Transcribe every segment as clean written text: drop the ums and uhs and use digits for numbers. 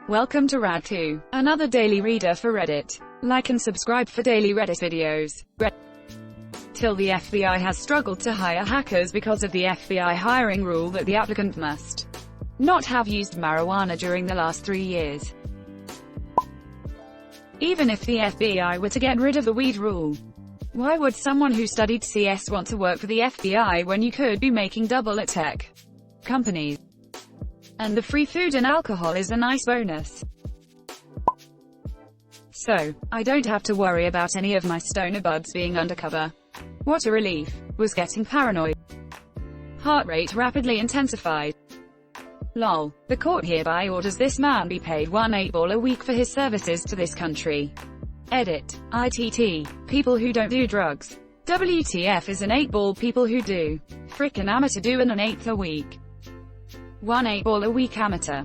Welcome to Rad2, another daily reader for Reddit. Like and subscribe for daily Reddit videos. TIL the FBI has struggled to hire hackers because of the FBI hiring rule that the applicant must not have used marijuana during the last 3 years. Even if the FBI were to get rid of the weed rule, why would someone who studied CS want to work for the FBI when you could be making double at tech companies? And the free food and alcohol is a nice bonus. So, I don't have to worry about any of my stoner buds being undercover. What a relief. Was getting paranoid. Heart rate rapidly intensified. Lol. The court hereby orders this man be paid $1 a week for his services to this country. Edit. ITT. People who don't do drugs. WTF is an 8-ball people who do. Frickin' amateur doing an 8th a week. $1 a week amateur.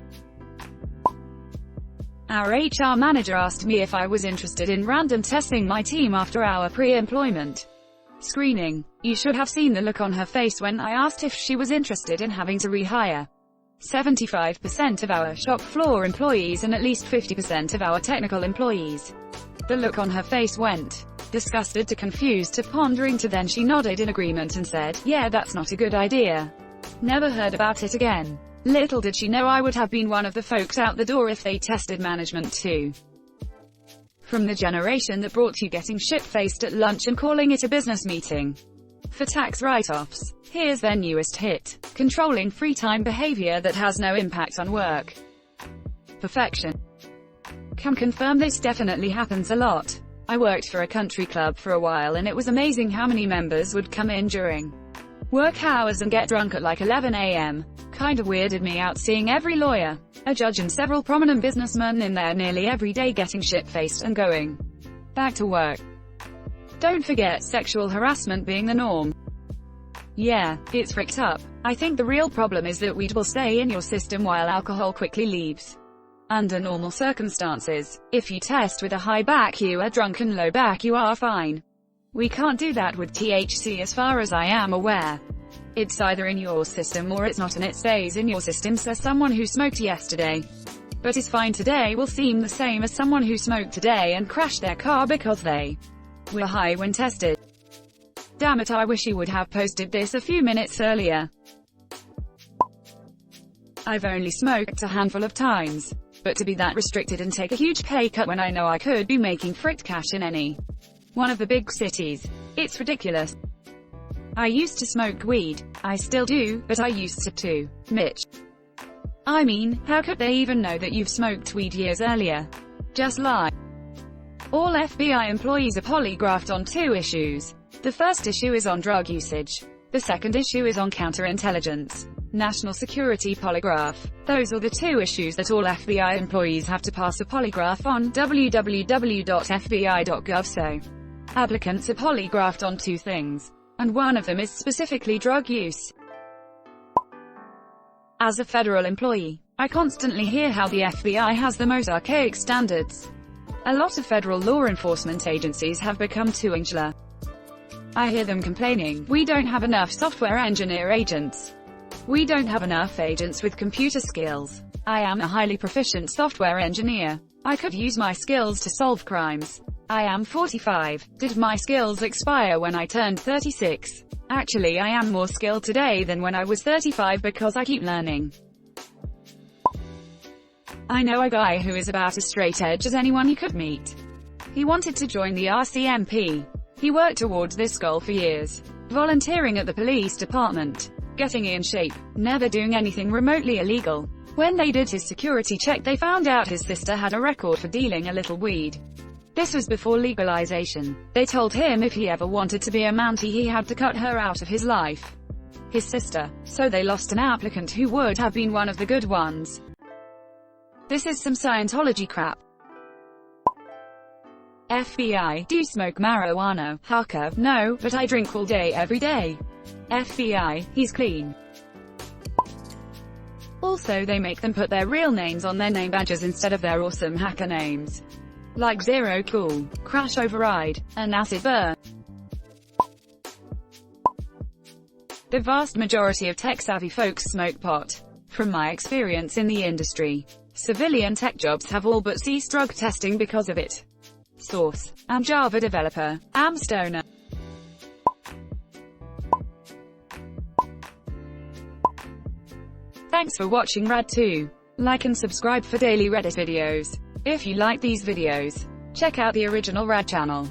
Our HR manager asked me if I was interested in random testing my team after our pre-employment screening. You should have seen the look on her face when I asked if she was interested in having to rehire 75% of our shop floor employees and at least 50% of our technical employees. The look on her face went disgusted to confused to pondering to then she nodded in agreement and said, "Yeah, that's not a good idea." Never heard about it again. Little did she know I would have been one of the folks out the door if they tested management too. From the generation that brought you getting shit-faced at lunch and calling it a business meeting for tax write-offs, here's their newest hit: controlling free time behavior that has no impact on work. Perfection. Can confirm this definitely happens a lot. I worked for a country club for a while and it was amazing how many members would come in during work hours and get drunk at like 11 a.m. Kinda weirded me out seeing every lawyer, a judge and several prominent businessmen in there nearly every day getting shit-faced and going back to work. Don't forget sexual harassment being the norm. Yeah, it's fricked up. I think the real problem is that weed will stay in your system while alcohol quickly leaves. Under normal circumstances, if you test with a high back you are drunk and low back you are fine. We can't do that with THC as far as I am aware. It's either in your system or it's not and it stays in your system, says someone who smoked yesterday. But is fine today will seem the same as someone who smoked today and crashed their car because they were high when tested. Damn it, I wish you would have posted this a few minutes earlier. I've only smoked a handful of times. But to be that restricted and take a huge pay cut when I know I could be making fricked cash in any one of the big cities. It's ridiculous. I used to smoke weed. I still do, but I used to too. Mitch. I mean, how could they even know that you've smoked weed years earlier? Just lie. All FBI employees are polygraphed on 2 issues. The first issue is on drug usage. The second issue is on counterintelligence. National security polygraph. Those are the 2 issues that all FBI employees have to pass a polygraph on. www.fbi.gov. So, applicants are polygraphed on 2 things. And one of them is specifically drug use. As a federal employee, I constantly hear how the FBI has the most archaic standards. A lot of federal law enforcement agencies have become too insular. I hear them complaining, "We don't have enough software engineer agents. We don't have enough agents with computer skills. I am a highly proficient software engineer. I could use my skills to solve crimes. I am 45. Did my skills expire when I turned 36? Actually, I am more skilled today than when I was 35 because I keep learning." I know a guy who is about as straight edge as anyone he could meet. He wanted to join the RCMP. He worked towards this goal for years, volunteering at the police department, getting in shape, never doing anything remotely illegal. When they did his security check they found out his sister had a record for dealing a little weed. This was before legalization. They told him if he ever wanted to be a Mountie he had to cut her out of his life. His sister. So they lost an applicant who would have been one of the good ones. This is some Scientology crap. FBI, do you smoke marijuana? Hacker, no, but I drink all day every day. FBI, he's clean. Also they make them put their real names on their name badges instead of their awesome hacker names. Like Zero Cool, Crash Override, and Acid Burn. The vast majority of tech-savvy folks smoke pot. From my experience in the industry, Civilian tech jobs have all but ceased drug testing because of it. Source: I'm Java developer. I'm stoner. Thanks for watching Rad2. Like and subscribe for daily Reddit videos. If you like these videos, check out the original Rad channel.